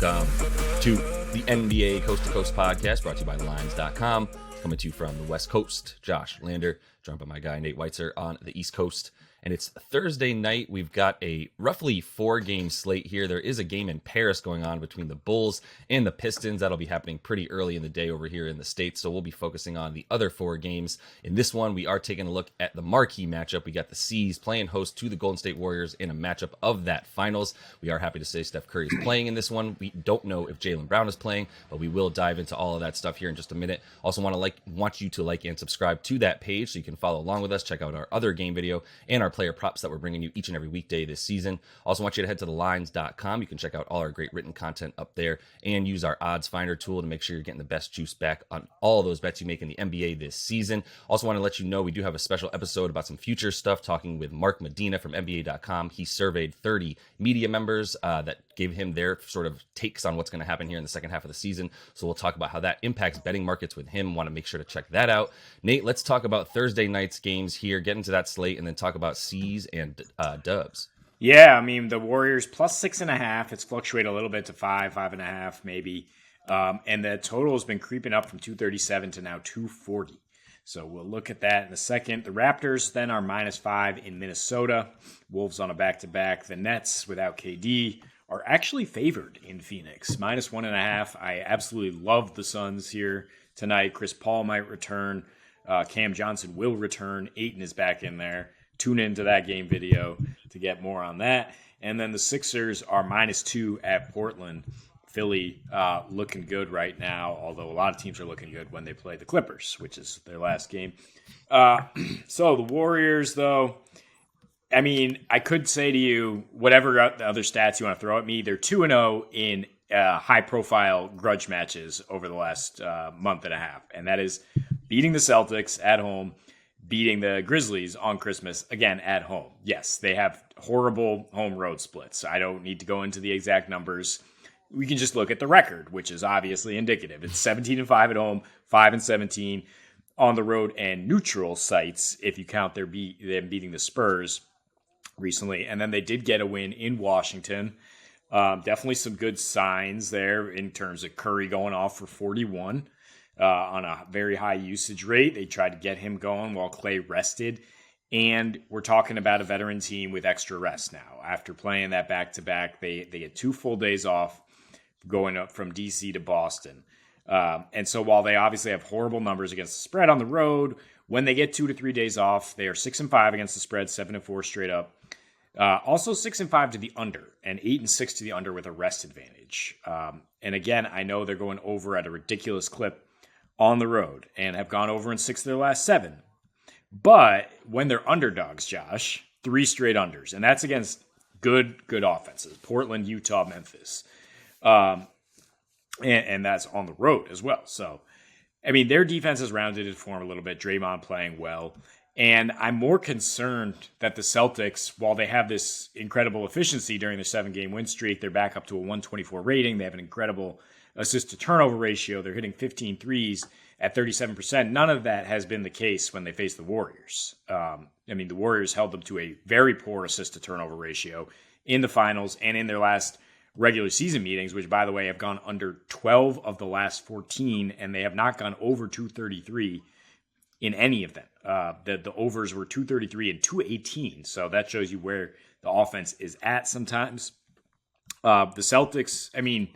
Welcome to the NBA Coast to Coast podcast brought to you by Lines.com. Coming to you from the West Coast, Josh Lander, joined by my guy Nate Weitzer on the East Coast. And it's Thursday night. We've got a roughly 4-game slate here. There is a game in Paris going on between the Bulls and the Pistons. That'll be happening pretty early in the day over here in the States. So we'll be focusing on the other 4 games. In this one, we are taking a look at the marquee matchup. We got the C's playing host to the Golden State Warriors in a matchup of that finals. We are happy to say Steph Curry is playing in this one. We don't know if Jaylen Brown is playing, but we will dive into all of that stuff here in just a minute. Also want you to like and subscribe to that page so you can follow along with us. Check out our other game video and our player props that we're bringing you each and every weekday this season. Also want you to head to thelines.com. You can check out all our great written content up there and use our odds finder tool to make sure you're getting the best juice back on all of those bets you make in the NBA this season. Also want to let you know we do have a special episode about some future stuff, talking with Mark Medina from NBA.com. He surveyed 30 media members that gave him their sort of takes on what's going to happen here in the second half of the season. So we'll talk about how that impacts betting markets with him. Want to make sure to check that out. Nate, let's talk about Thursday night's games here, get into that slate, and then talk about C's and Dubs. Yeah, I mean, the Warriors plus 6.5. It's fluctuated a little bit to 5.5 maybe. And the total has been creeping up from 237 to now 240. So we'll look at that in a second. The Raptors then are -5 in Minnesota. Wolves on a back-to-back. The Nets without KD are actually favored in Phoenix. -1.5. I absolutely love the Suns here tonight. Chris Paul might return. Cam Johnson will return. Ayton is back in there. Tune into that game video to get more on that. And then the Sixers are -2 at Portland. Philly looking good right now, although a lot of teams are looking good when they play the Clippers, which is their last game. So the Warriors, though, I mean, I could say to you, whatever other stats you want to throw at me, they're 2-0 in high-profile grudge matches over the last month and a half. And that is beating the Celtics at home, beating the Grizzlies on Christmas, again, at home. Yes, they have horrible home-road splits. I don't need to go into the exact numbers. We can just look at the record, which is obviously indicative. It's 17-5 at home, 5-17 on the road and neutral sites, if you count them beating the Spurs recently. And then they did get a win in Washington. Definitely some good signs there in terms of Curry going off for 41 on a very high usage rate. They tried to get him going while Clay rested. And we're talking about a veteran team with extra rest now. After playing that back-to-back, they get 2 full days off going up from D.C. to Boston. And so while they obviously have horrible numbers against the spread on the road, when they get 2 to 3 days off, they are 6-5 against the spread, 7-4 straight up. Also 6-5 to the under and 8-6 to the under with a rest advantage. And again, I know they're going over at a ridiculous clip on the road and have gone over in 6 of their last 7. But when they're underdogs, Josh, 3 straight unders, and that's against good offenses, Portland, Utah, Memphis. And that's on the road as well. So, I mean, their defense has rounded into form a little bit. Draymond playing well. And I'm more concerned that the Celtics, while they have this incredible efficiency during their 7-game win streak, they're back up to a 124 rating. They have an incredible assist-to-turnover ratio. They're hitting 15 threes at 37%. None of that has been the case when they face the Warriors. I mean, the Warriors held them to a very poor assist-to-turnover ratio in the finals and in their last regular season meetings, which, by the way, have gone under 12 of the last 14, and they have not gone over 233 in any of them. The overs were 233 and 218, so that shows you where the offense is at sometimes. The Celtics, I mean,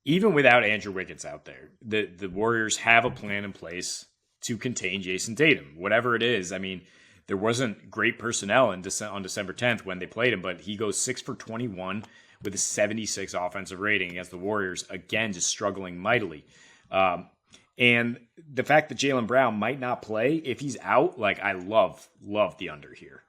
even without Andrew Wiggins out there, the Warriors have a plan in place to contain Jason Tatum, whatever it is. I mean, there wasn't great personnel on December 10th when they played him, but he goes 6 for 21 with a 76 offensive rating against the Warriors, again, just struggling mightily. And the fact that Jaylen Brown might not play, if he's out, like, I love the under here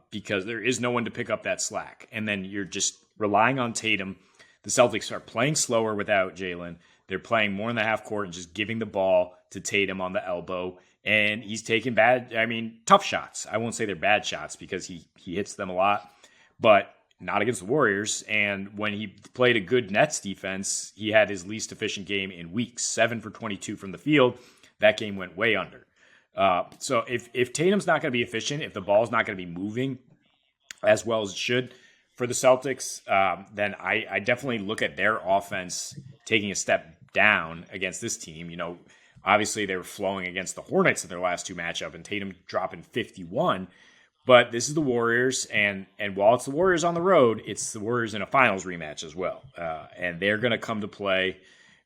because there is no one to pick up that slack. And then you're just relying on Tatum. The Celtics are playing slower without Jaylen. They're playing more in the half court and just giving the ball to Tatum on the elbow. And he's taking tough shots. I won't say they're bad shots because he hits them a lot, but not against the Warriors. And when he played a good Nets defense, he had his least efficient game in weeks, 7 for 22 from the field. That game went way under. So if Tatum's not going to be efficient, if the ball's not going to be moving as well as it should, for the Celtics, then I definitely look at their offense taking a step down against this team. Obviously they were flowing against the Hornets in their last two matchup, and Tatum dropping 51. But this is the Warriors, and while it's the Warriors on the road, it's the Warriors in a finals rematch as well. And they're going to come to play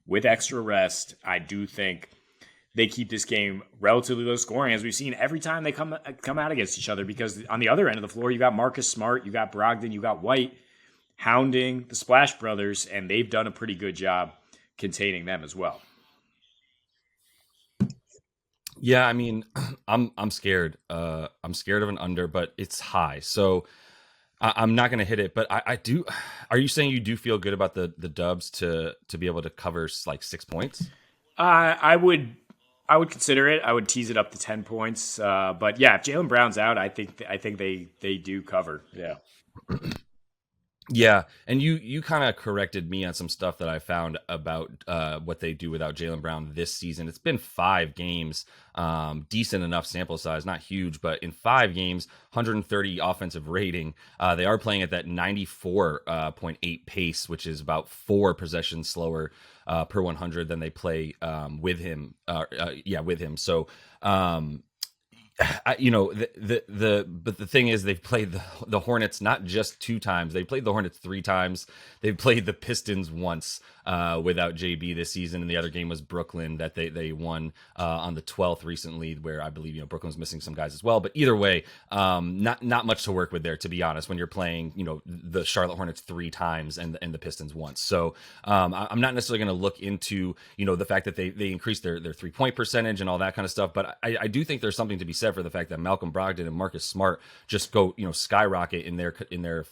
with extra rest. I do think they keep this game relatively low scoring, as we've seen every time they come out against each other, because on the other end of the floor, you got Marcus Smart, you got Brogdon, you got White hounding the Splash Brothers, and they've done a pretty good job containing them as well. Yeah, I mean, I'm scared. I'm scared of an under, but it's high, so I'm not going to hit it. But I do. Are you saying you do feel good about the Dubs to be able to cover like 6 points? I would consider it. I would tease it up to 10 points. But yeah, if Jaylen Brown's out, I think they do cover. Yeah. Yeah, and you kind of corrected me on some stuff that I found about what they do without Jaylen Brown this season. It's been 5 games, decent enough sample size, not huge, but in 5 games, 130 offensive rating. They are playing at that 94.8 pace, which is about 4 possessions slower per 100 than they play with him. With him. So. But the thing is, they've played the Hornets not just 2 times. They played the Hornets 3 times. They've played the Pistons once without JB this season, and the other game was Brooklyn that they won on the 12th recently, where I believe Brooklyn's missing some guys as well. But either way, not much to work with there, to be honest, when you're playing the Charlotte Hornets 3 times and the Pistons once. So I'm not necessarily going to look into the fact that they increased their 3-point percentage and all that kind of stuff, but I do think there's something to be said for the fact that Malcolm Brogdon and Marcus Smart just go skyrocket in their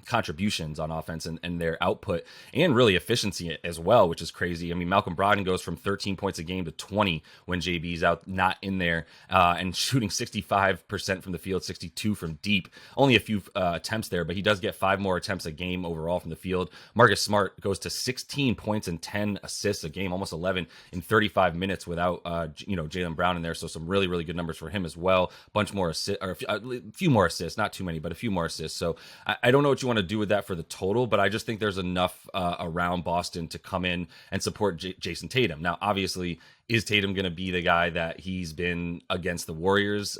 contributions on offense and their output and really efficiency as well, which is crazy. I mean, Malcolm Brogdon goes from 13 points a game to 20 when JB's out, not in there, and shooting 65% from the field, 62 from deep. Only a few attempts there, but he does get 5 more attempts a game overall from the field. Marcus Smart goes to 16 points and 10 assists a game, almost 11 in 35 minutes without Jaylen Brown in there. So some really, really good numbers for him as well. Bunch more assists, or a few more assists, not too many, but a few more assists. So I don't know what you want to do with that for the total, but I just think there's enough around Boston to come in and support Jason Tatum. Now, obviously, is Tatum going to be the guy that he's been against the Warriors,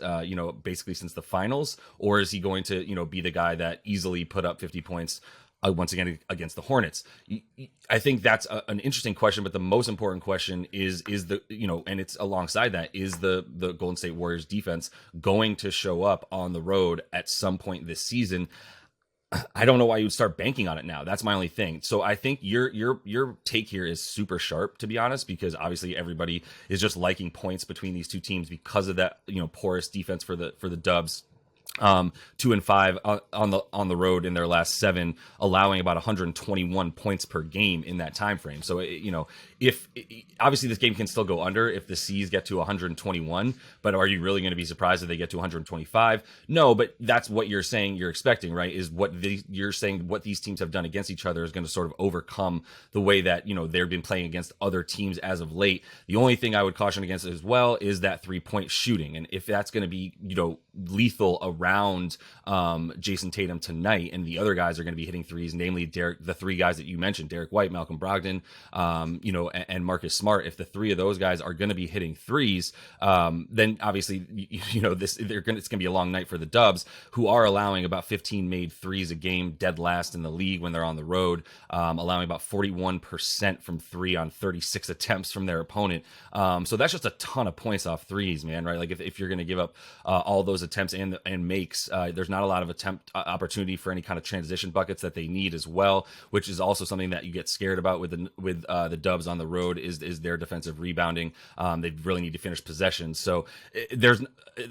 basically since the finals, or is he going to, be the guy that easily put up 50 points once again against the Hornets? I think that's an interesting question, but the most important question is the and it's alongside that, is the Golden State Warriors defense going to show up on the road at some point this season? I don't know why you would start banking on it now. That's my only thing. So I think your take here is super sharp, to be honest, because obviously everybody is just liking points between these two teams because of that porous defense for the Dubs. 2-5 on the road in their last 7, allowing about 121 points per game in that time frame. So if obviously this game can still go under if the C's get to 121, but are you really going to be surprised if they get to 125? No, but that's what you're saying you're expecting, right? Is you're saying what these teams have done against each other is going to sort of overcome the way that they've been playing against other teams as of late. The only thing I would caution against it as well is that 3-point shooting, and if that's going to be lethal around Jason Tatum tonight, and the other guys are going to be hitting threes, namely the 3 guys that you mentioned, Derek White, Malcolm Brogdon, and Marcus Smart. If the 3 of those guys are going to be hitting threes, then obviously it's going to be a long night for the Dubs, who are allowing about 15 made threes a game, dead last in the league when they're on the road, allowing about 41% from 3 on 36 attempts from their opponent. So that's just a ton of points off threes, man, right? Like if you're going to give up all those attempts and makes, there's not a lot of attempt opportunity for any kind of transition buckets that they need as well, which is also something that you get scared about with the Dubs on the road is their defensive rebounding. They really need to finish possessions. So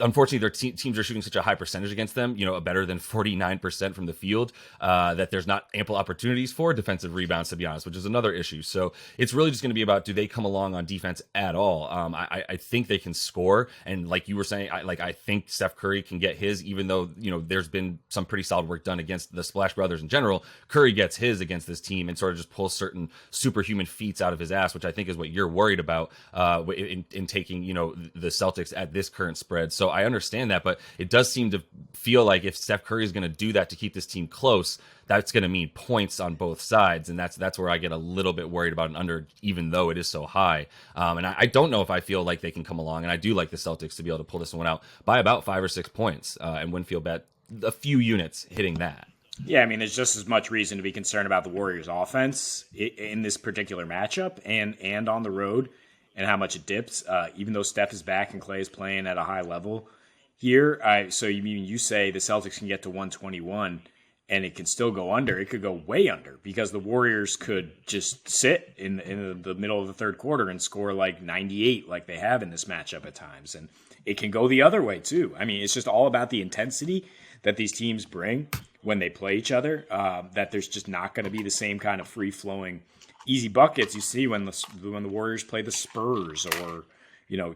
unfortunately their teams are shooting such a high percentage against them, better than 49% from the field, that there's not ample opportunities for defensive rebounds, to be honest, which is another issue. So it's really just going to be about, do they come along on defense at all? I think they can score, and like you were saying, I think Steph Curry can get his, even though there's been some pretty solid work done against the Splash Brothers in general. Curry gets his against this team and sort of just pulls certain superhuman feats out of his ass, which I think is what you're worried about in taking the Celtics at this current spread. So I understand that, but it does seem to feel like if Steph Curry is going to do that to keep this team close, that's going to mean points on both sides, and that's where I get a little bit worried about an under, even though it is so high. And I don't know if I feel like they can come along, and I do like the Celtics to be able to pull this one out by about 5 or 6 points, and Winfield bet a few units hitting that. Yeah, I mean, there's just as much reason to be concerned about the Warriors' offense in this particular matchup and on the road, and how much it dips. Even though Steph is back and Klay is playing at a high level here, so you say the Celtics can get to 121 and it can still go under. It could go way under because the Warriors could just sit in the middle of the third quarter and score like 98 like they have in this matchup at times. And it can go the other way too. I mean, it's just all about the intensity that these teams bring when they play each other, that there's just not going to be the same kind of free-flowing, easy buckets you see when the Warriors play the Spurs or,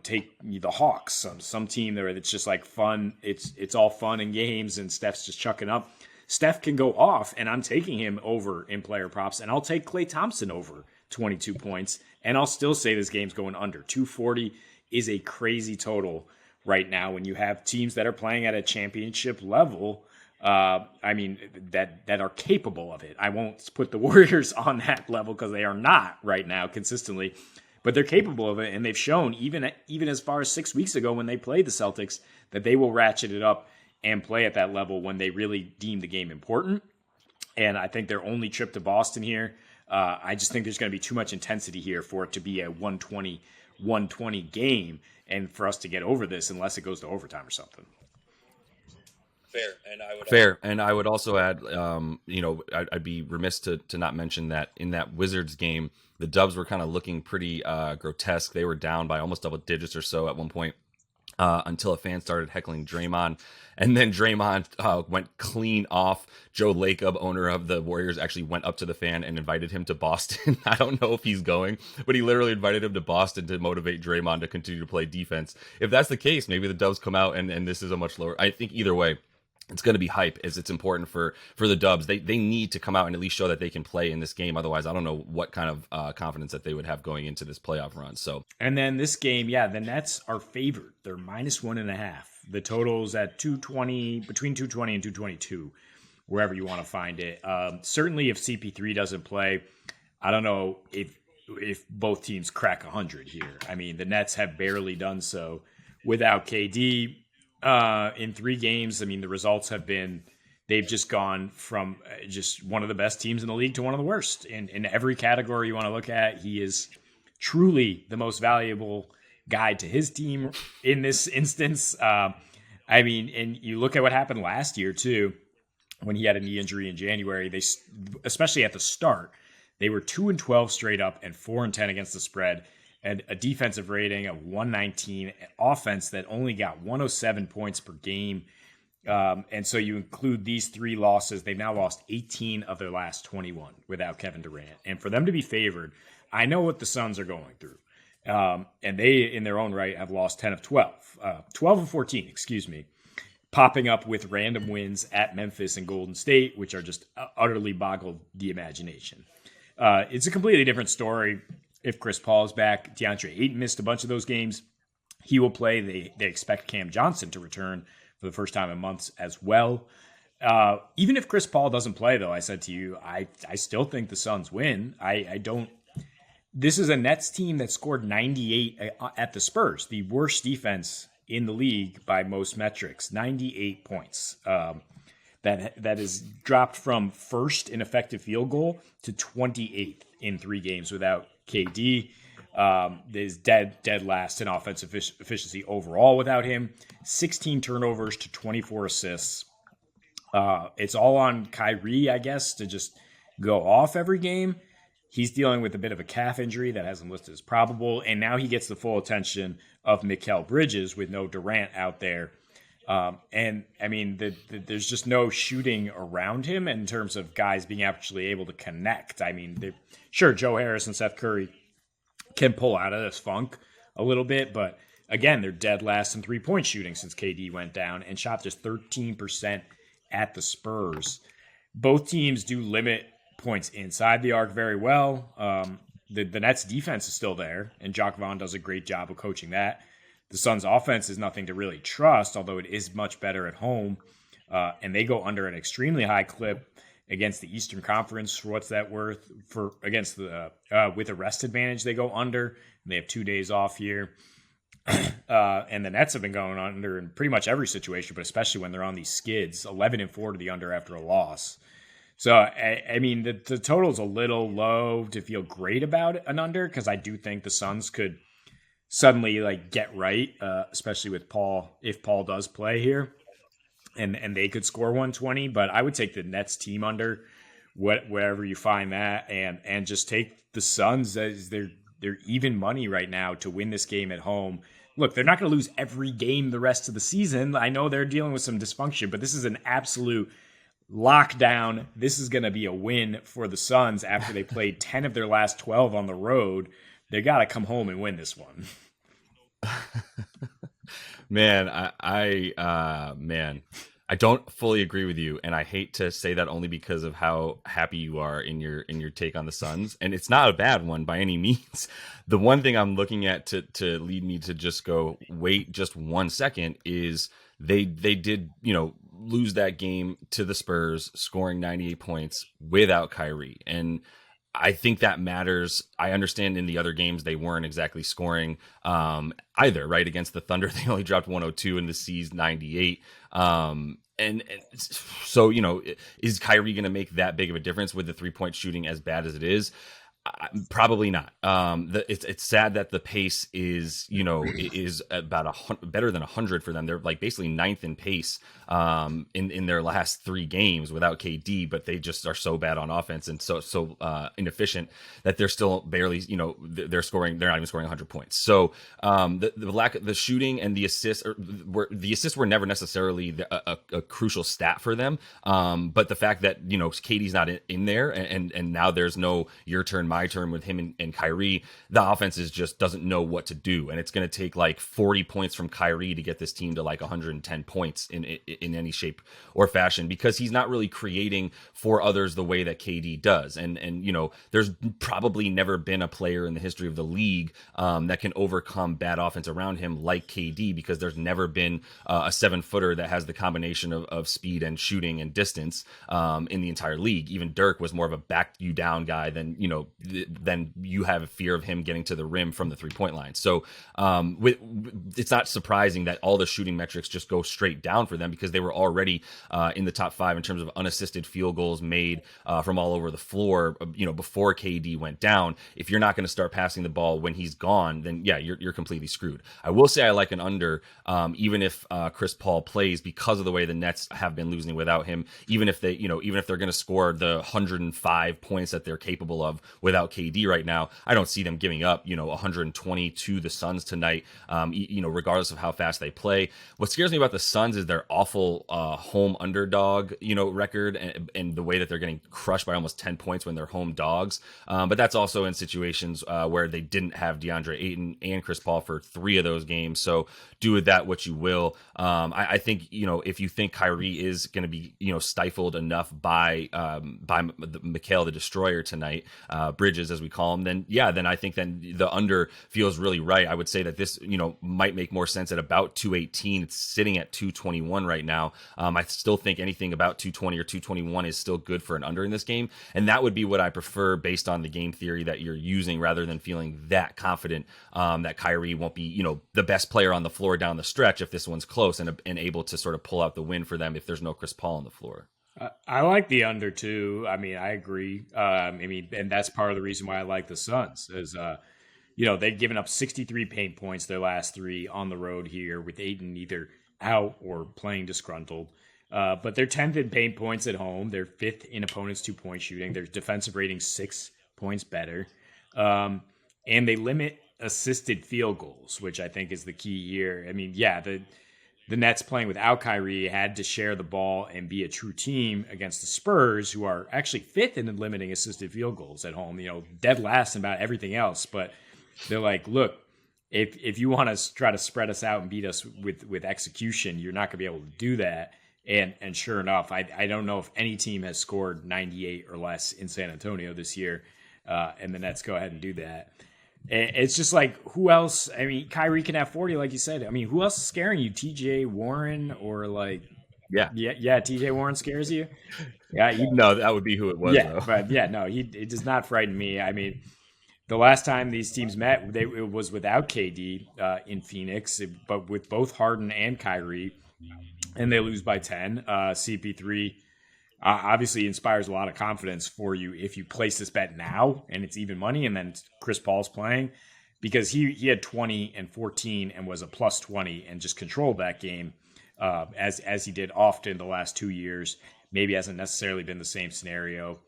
take the Hawks, some team there that's just like fun. It's all fun and games, and Steph's just chucking up. Steph can go off, and I'm taking him over in player props, and I'll take Klay Thompson over 22 points, and I'll still say this game's going under. 240 is a crazy total right now when you have teams that are playing at a championship level. That are capable of it. I won't put the Warriors on that level because they are not right now consistently, but they're capable of it, and they've shown even as far as 6 weeks ago when they played the Celtics that they will ratchet it up and play at that level when they really deem the game important. And I think their only trip to Boston here, I just think there's going to be too much intensity here for it to be a 120 game, and for us to get over this unless it goes to overtime or something. Fair, and I would also add, I'd be remiss to not mention that in that Wizards game, the Dubs were kind of looking pretty grotesque. They were down by almost double digits or so at one point until a fan started heckling Draymond, and then Draymond went clean off. Joe Lacob, owner of the Warriors, actually went up to the fan and invited him to Boston. I don't know if he's going, but he literally invited him to Boston to motivate Draymond to continue to play defense. If that's the case, maybe the Dubs come out and this is a much lower. I think either way, it's going to be hype, as it's important for the Dubs. They need to come out and at least show that they can play in this game. Otherwise, I don't know what kind of confidence that they would have going into this playoff run. So, and then this game, the Nets are favored. They're -1.5. The total's at 220, between 220 and 222, wherever you want to find it. Certainly, if CP3 doesn't play, I don't know if both teams crack 100 here. I mean, the Nets have barely done so without KD. In 3 games, I mean, the results have been, they've just gone from just one of the best teams in the league to one of the worst. In every category you want to look at, he is truly the most valuable guy to his team in this instance. And you look at what happened last year, too, when he had a knee injury in January. They, especially at the start, they were 2-12 straight up and 4-10 against the spread, and a defensive rating of 119, an offense that only got 107 points per game. And so you include these 3 losses, they've now lost 18 of their last 21 without Kevin Durant. And for them to be favored, I know what the Suns are going through. And they, in their own right, have lost 10 of 12. 12 of 14, popping up with random wins at Memphis and Golden State, which are just utterly boggled the imagination. It's a completely different story if Chris Paul is back. DeAndre Ayton missed a bunch of those games. He will play. They expect Cam Johnson to return for the first time in months as well. Even if Chris Paul doesn't play, though, I said to you, I still think the Suns win. I don't. This is a Nets team that scored 98 at the Spurs, the worst defense in the league by most metrics, 98 points. That is dropped from first in effective field goal to 28th in 3 games without KD. Is dead last in offensive efficiency overall without him. 16 turnovers to 24 assists. It's all on Kyrie, I guess, to just go off every game. He's dealing with a bit of a calf injury that has him listed as probable, and now he gets the full attention of Mikal Bridges with no Durant out there. And I mean, there's just no shooting around him in terms of guys being actually able to connect. I mean, sure, Joe Harris and Seth Curry can pull out of this funk a little bit, but again, they're dead last in 3-point shooting since KD went down and shot just 13% at the Spurs. Both teams do limit points inside the arc very well. The Nets defense is still there, and Jacques Vaughn does a great job of coaching that. The Suns offense is nothing to really trust, although it is much better at home. And they go under an extremely high clip. against the Eastern Conference. For what's that worth? For against the with a rest advantage, they go under. They have 2 days off here. And the Nets have been going under in pretty much every situation, but especially when they're on these skids, 11-4 to the under after a loss. So, I mean, the total's a little low to feel great about an under, because I do think the Suns could suddenly get right, especially with Paul, if Paul does play here, and they could score 120. But I would take the Nets team under, wherever you find that, and just take the Suns as they're even money right now to win this game at home. Look, they're not going to lose every game the rest of the season. I know they're dealing with some dysfunction, but this is an absolute lockdown. This is going to be a win for the Suns after they played 10 of their last 12 on the road. They got to come home and win this one. Man, I don't fully agree with you, and I hate to say that only because of how happy you are in your take on the Suns, and it's not a bad one by any means. The one thing I'm looking at to lead me to just go wait just 1 second is they did lose that game to the Spurs, scoring 98 points without Kyrie, and I think that matters. I understand in the other games they weren't exactly scoring either, right? Against the Thunder, they only dropped 102 and the C's 98. And so, is Kyrie going to make that big of a difference with the 3-point shooting as bad as it is? Probably not. It's sad that the pace is about better than 100 for them. They're basically ninth in pace in their last 3 games without KD, but they just are so bad on offense and so inefficient that they're still barely they're not even scoring 100 points. So the lack of the shooting and the assists were never necessarily a crucial stat for them. But the fact that KD's not in there and now there's no your turn, my turn with him and Kyrie, the offense just doesn't know what to do, and it's going to take 40 points from Kyrie to get this team to 110 points in any shape or fashion, because he's not really creating for others the way that KD does. And there's probably never been a player in the history of the league that can overcome bad offense around him like KD, because there's never been a 7-footer that has the combination of speed and shooting and distance in the entire league. Even Dirk was more of a back you down guy than you have a fear of him getting to the rim from the 3-point line. So it's not surprising that all the shooting metrics just go straight down for them, because they were already in the top 5 in terms of unassisted field goals made from all over the floor, before KD went down. If you're not going to start passing the ball when he's gone, then yeah, you're completely screwed. I will say I like an under, even if Chris Paul plays, because of the way the Nets have been losing without him. Even if they're going to score the 105 points that they're capable of without KD right now, I don't see them giving up 120 to the Suns tonight, regardless of how fast they play. What scares me about the Suns is their awful home underdog record, and the way that they're getting crushed by almost 10 points when they're home dogs. But that's also in situations where they didn't have DeAndre Ayton and Chris Paul for 3 of those games. So do with that what you will. I think if you think Kyrie is going to be stifled enough by Mikal the Destroyer tonight, Bridges as we call him, then I think then the under feels really right. I would say that this might make more sense at about 218. It's sitting at 221 right now. I still think anything about 220 or 221 is still good for an under in this game, and that would be what I prefer based on the game theory that you're using, rather than feeling that confident that Kyrie won't be the best player on the floor down the stretch if this one's close, and able to sort of pull out the win for them if there's no Chris Paul on the floor. I like the under too. I mean, I agree. And that's part of the reason why I like the Suns is, they've given up 63 paint points their last 3 on the road here, with Ayton either out or playing disgruntled. But they're 10th in paint points at home. They're 5th in opponents' 2-point shooting. Their defensive rating 6 points better. And they limit assisted field goals, which I think is the key here. I mean, yeah, the Nets playing without Kyrie had to share the ball and be a true team against the Spurs, who are actually 5th in limiting assisted field goals at home, dead last in about everything else. But they're like, look, if you want to try to spread us out and beat us with execution, you're not going to be able to do that. And sure enough, I don't know if any team has scored 98 or less in San Antonio this year, and the Nets go ahead and do that. It's just who else? I mean, Kyrie can have 40, like you said. I mean, who else is scaring you? TJ Warren or Yeah. Yeah. TJ Warren scares you. Yeah, No, that would be who it was, yeah, though. but yeah, no, it does not frighten me. I mean, the last time these teams met, it was without KD in Phoenix, but with both Harden and Kyrie, and they lose by 10. CP3 obviously inspires a lot of confidence for you if you place this bet now and it's even money, and then Chris Paul's playing, because he had 20 and 14 and was a plus 20 and just controlled that game as he did often the last 2 years. Maybe hasn't necessarily been the same scenario.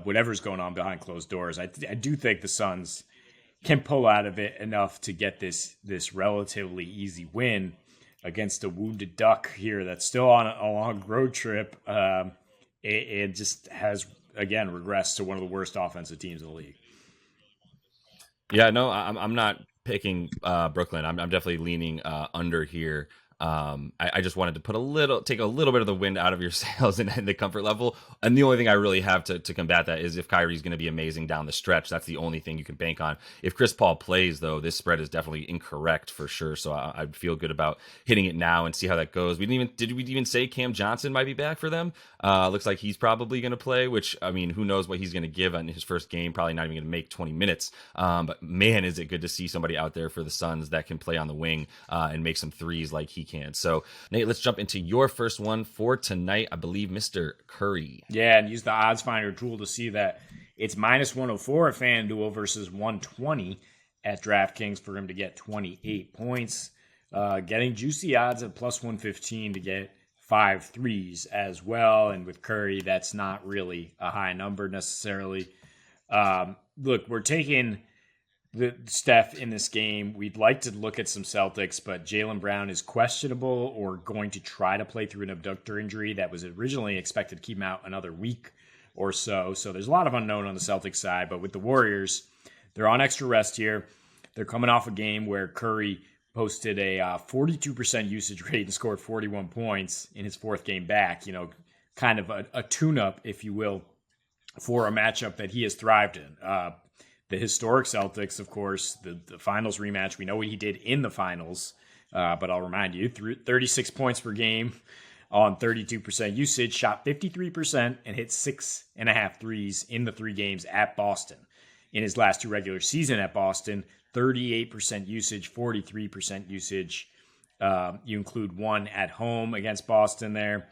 Whatever's going on behind closed doors, I do think the Suns can pull out of it enough to get this relatively easy win against a wounded Duck here that's still on a long road trip. It just has, again, regressed to one of the worst offensive teams in the league. Yeah, no, I'm not picking Brooklyn. I'm definitely leaning under here. I just wanted to take a little bit of the wind out of your sails and the comfort level. And the only thing I really have to combat that is if Kyrie's going to be amazing down the stretch. That's the only thing you can bank on. If Chris Paul plays, though, this spread is definitely incorrect for sure. So I'd feel good about hitting it now and see how that goes. Did we even say Cam Johnson might be back for them? Looks like he's probably going to play, which, I mean, who knows what he's going to give on his first game. Probably not even going to make 20 minutes. But man, is it good to see somebody out there for the Suns that can play on the wing and make some threes like he can. So, Nate, let's jump into your first one for tonight. I believe Mr. Curry. Yeah, and use the odds finder tool to see that it's minus 104 at FanDuel versus 120 at DraftKings for him to get 28 points. Getting juicy odds at plus 115 to get 5 threes as well. And with Curry, that's not really a high number necessarily. Look, we're taking the Steph in this game. We'd like to look at some Celtics, but Jaylen Brown is questionable or going to try to play through an abductor injury that was originally expected to keep him out another week or so. So there's a lot of unknown on the Celtics side, but with the Warriors, they're on extra rest here. They're coming off a game where Curry posted a 42% usage rate and scored 41 points in his fourth game back, kind of a tune-up, if you will, for a matchup that he has thrived in. The historic Celtics, of course, the finals rematch, we know what he did in the finals, but I'll remind you, 36 points per game on 32% usage, shot 53%, and hit 6.5 threes in the 3 games at Boston. In his last 2 regular season at Boston, 38% usage, 43% usage. You include 1 at home against Boston there.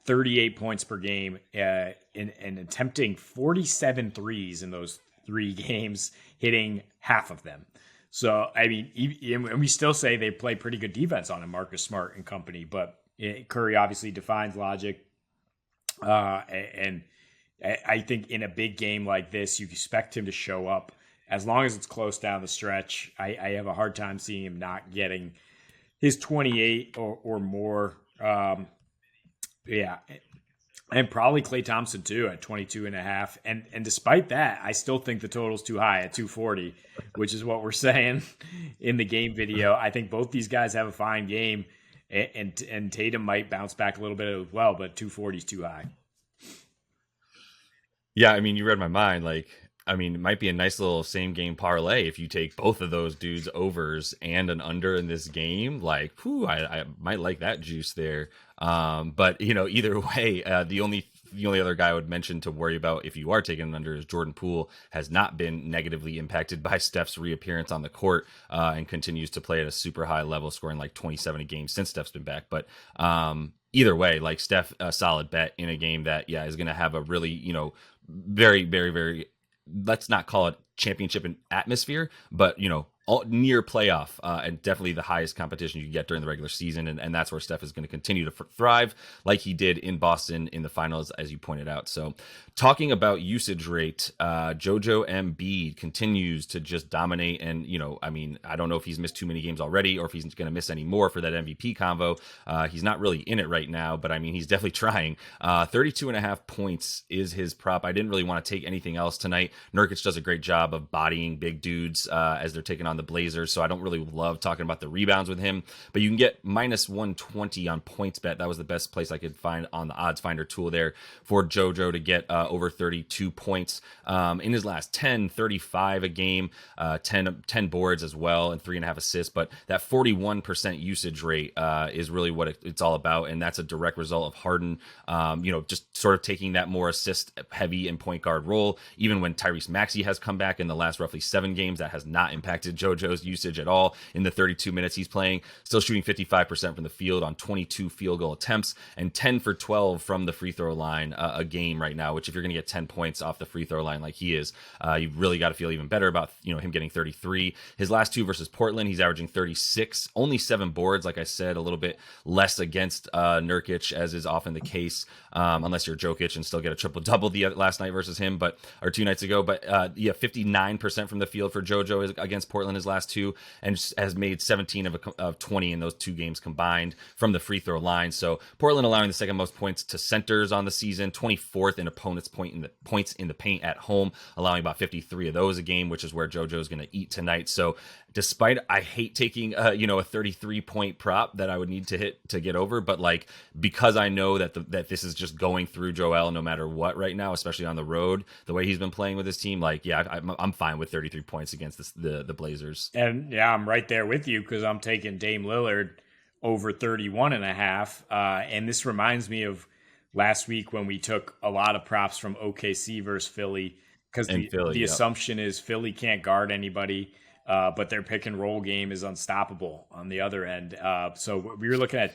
38 points per game and attempting 47 threes in those 3 games, hitting half of them. So, I mean, and we still say they play pretty good defense on him, Marcus Smart and company, but Curry obviously defines logic. And I think in a big game like this, you expect him to show up. As long as it's close down the stretch, I have a hard time seeing him not getting his 28 or more. Yeah. And probably Klay Thompson, too, at 22.5. And despite that, I still think the total's too high at 240, which is what we're saying in the game video. I think both these guys have a fine game, and Tatum might bounce back a little bit as well, but 240 is too high. Yeah, I mean, you read my mind. It might be a nice little same game parlay if you take both of those dudes overs and an under in this game. I might like that juice there. But either way, the only other guy I would mention to worry about if you are taking an under is Jordan Poole. Has not been negatively impacted by Steph's reappearance on the court and continues to play at a super high level, scoring like 27 a game since Steph's been back. But either way, like Steph, a solid bet in a game that is going to have a really very, very, very, let's not call it championship atmosphere, but all near playoff and definitely the highest competition you can get during the regular season, and that's where Steph is going to continue to thrive like he did in Boston in the finals, as you pointed out. So talking about usage rate, Jojo Embiid continues to just dominate, and I don't know if he's missed too many games already or if he's going to miss any more for that MVP convo. He's not really in it right now, but he's definitely trying. 32.5 points is his prop. I didn't really want to take anything else tonight. Nurkic does a great job of bodying big dudes as they're taking on the Blazers, so I don't really love talking about the rebounds with him. But you can get minus 120 on PointsBet. That was the best place I could find on the odds finder tool there for JoJo to get over 32 points in his last 10, 35 a game, 10 boards as well, and 3.5 assists. But that 41% usage rate is really what it's all about, and that's a direct result of Harden, just sort of taking that more assist heavy and point guard role. Even when Tyrese Maxey has come back in the last roughly 7 games, that has not impacted JoJo's usage at all in the 32 minutes he's playing. Still shooting 55% from the field on 22 field goal attempts and 10 for 12 from the free throw line a game right now, which if you're going to get 10 points off the free throw line like he is, you've really got to feel even better about him getting 33. His last 2 versus Portland, he's averaging 36, only 7 boards. Like I said, a little bit less against Nurkic, as is often the case, unless you're Jokic and still get a triple-double last night versus him, or 2 nights ago. But 59% from the field for JoJo is against Portland his last 2, and has made 17 of 20 in those 2 games combined from the free throw line. So Portland allowing the second most points to centers on the season, 24th in opponents' points in the paint at home, allowing about 53 of those a game, which is where JoJo is going to eat tonight. So despite I hate taking a 33-point prop that I would need to hit to get over, but because I know that this is just going through Joel no matter what right now, especially on the road, the way he's been playing with his team, I'm fine with 33 points against the Blazers. And yeah, I'm right there with you because I'm taking Dame Lillard over 31.5. And this reminds me of last week when we took a lot of props from OKC versus Philly, because the assumption is Philly can't guard anybody. But their pick and roll game is unstoppable on the other end. So we were looking at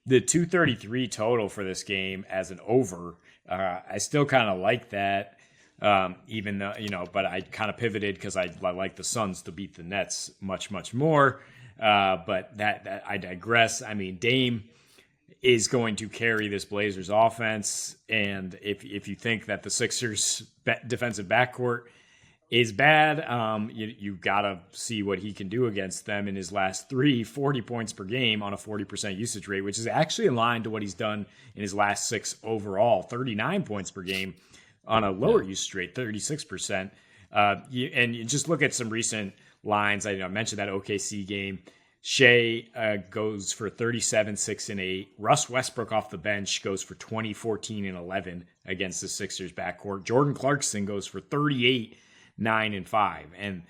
the 233 total for this game as an over. I still kind of like that, even though, but I kind of pivoted because I like the Suns to beat the Nets much, much more. But that I digress. I mean, Dame is going to carry this Blazers offense. And if you think that the Sixers defensive backcourt is bad, you got to see what he can do against them in his last 3, 40 points per game on a 40% usage rate, which is actually in line to what he's done in his last 6 overall, 39 points per game on a lower usage rate, 36%. And you just look at some recent lines. I mentioned that OKC game. Shea goes for 37, 6, and 8. Russ Westbrook off the bench goes for 20, 14, and 11 against the Sixers backcourt. Jordan Clarkson goes for 38, 9, and 5. And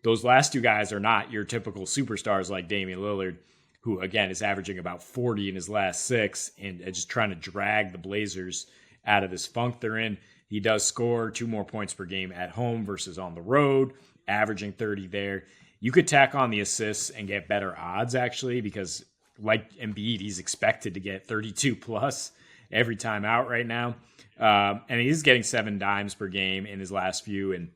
those last 2 guys are not your typical superstars like Damian Lillard, who, again, is averaging about 40 in his last 6 and just trying to drag the Blazers out of this funk they're in. He does score 2 more points per game at home versus on the road, averaging 30 there. You could tack on the assists and get better odds, actually, because like Embiid, he's expected to get 32 plus every time out right now. And he's getting 7 dimes per game in his last few. And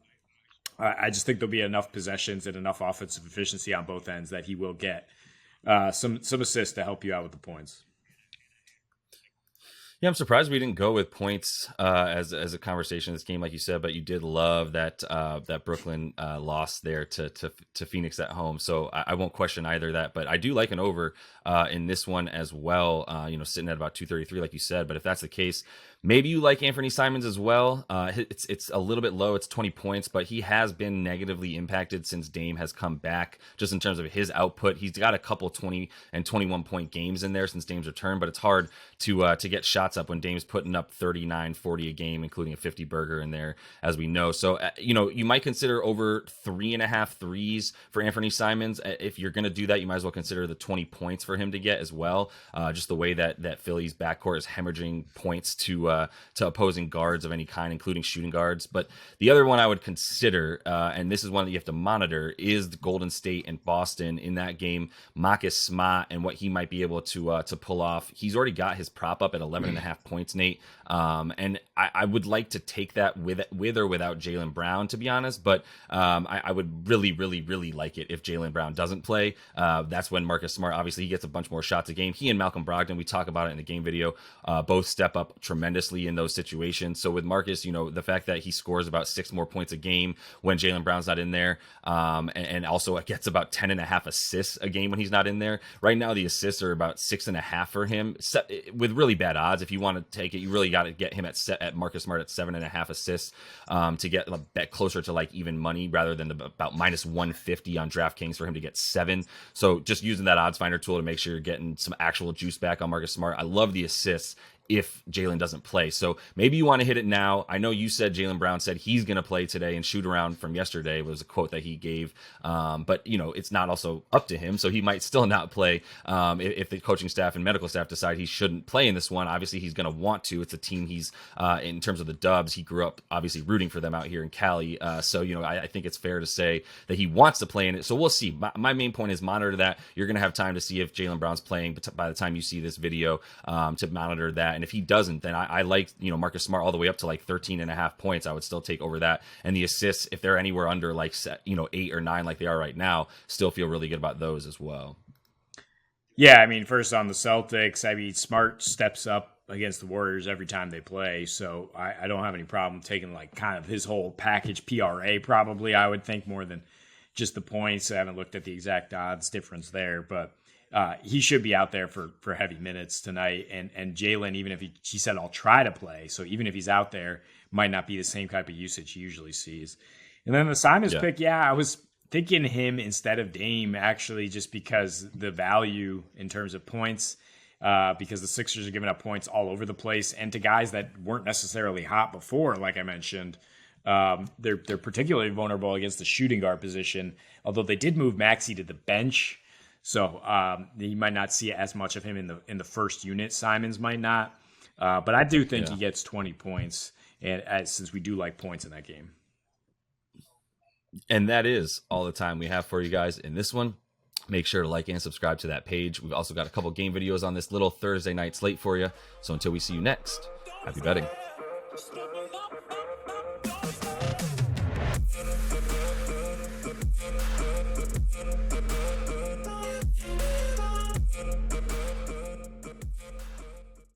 I just think there'll be enough possessions and enough offensive efficiency on both ends that he will get some assists to help you out with the points. Yeah, I'm surprised we didn't go with points as a conversation in this game, like you said, but you did love that Brooklyn loss there to Phoenix at home. So I won't question either of that, but I do like an over in this one as well, sitting at about 233, like you said. But if that's the case, maybe you like Anthony Simons as well. It's a little bit low. It's 20 points, but he has been negatively impacted since Dame has come back, just in terms of his output. He's got a couple 20 and 21 point games in there since Dame's return, but it's hard to get shots up when Dame's putting up 39, 40 a game, including a 50 burger in there, as we know. So, you might consider over 3.5 threes for Anthony Simons. If you're going to do that, you might as well consider the 20 points for him to get as well. Just the way that Philly's backcourt is hemorrhaging points to opposing guards of any kind, including shooting guards. But the other one I would consider, and this is one that you have to monitor, is the Golden State and Boston in that game. Marcus Smart and what he might be able to pull off. He's already got his prop up at 11.5 points, Nate. And I would like to take that with or without Jaylen Brown, to be honest. But I would really, really, really like it if Jaylen Brown doesn't play. That's when Marcus Smart, obviously, he gets a bunch more shots a game. He and Malcolm Brogdon, we talk about it in the game video, both step up tremendously tremendously in those situations. So with Marcus, the fact that he scores about 6 more points a game when Jaylen Brown's not in there, and also gets about 10.5 assists a game when he's not in there. Right now, the assists are about 6.5 for him, with really bad odds. If you want to take it, you really got to get him at Marcus Smart at 7.5 assists to get a bet closer to like even money, rather than about minus 150 on DraftKings for him to get 7. So just using that odds finder tool to make sure you're getting some actual juice back on Marcus Smart. I love the assists if Jaylen doesn't play. So maybe you want to hit it now. I know you said Jaylen Brown said he's going to play today, and shoot around from yesterday was a quote that he gave. But, it's not also up to him. So he might still not play if the coaching staff and medical staff decide he shouldn't play in this one. Obviously, he's going to want to. It's a team he's, in terms of the Dubs, he grew up obviously rooting for them out here in Cali. So, I think it's fair to say that he wants to play in it. So we'll see. My main point is monitor that. You're going to have time to see if Jaylen Brown's playing by the time you see this video, to monitor that. And if he doesn't, then I like, Marcus Smart all the way up to like 13.5 points. I would still take over that. And the assists, if they're anywhere under like 8 or 9 like they are right now, still feel really good about those as well. Yeah, first on the Celtics, Smart steps up against the Warriors every time they play, so I don't have any problem taking like kind of his whole package PRA probably, I would think, more than just the points. I haven't looked at the exact odds difference there, but he should be out there for heavy minutes tonight. And Jaylen, even if he said, I'll try to play. So even if he's out there, might not be the same type of usage he usually sees. And then the Simons pick, I was thinking him instead of Dame, actually, just because the value in terms of points, because the Sixers are giving up points all over the place, and to guys that weren't necessarily hot before, like I mentioned. They're particularly vulnerable against the shooting guard position, although they did move Maxey to the bench. So you might not see as much of him in the first unit. Simons might not, but I do think he gets 20 points, and since we do like points in that game. And that is all the time we have for you guys in this one. Make sure to like and subscribe to that page. We've also got a couple game videos on this little Thursday night slate for you. So until we see you next, happy betting.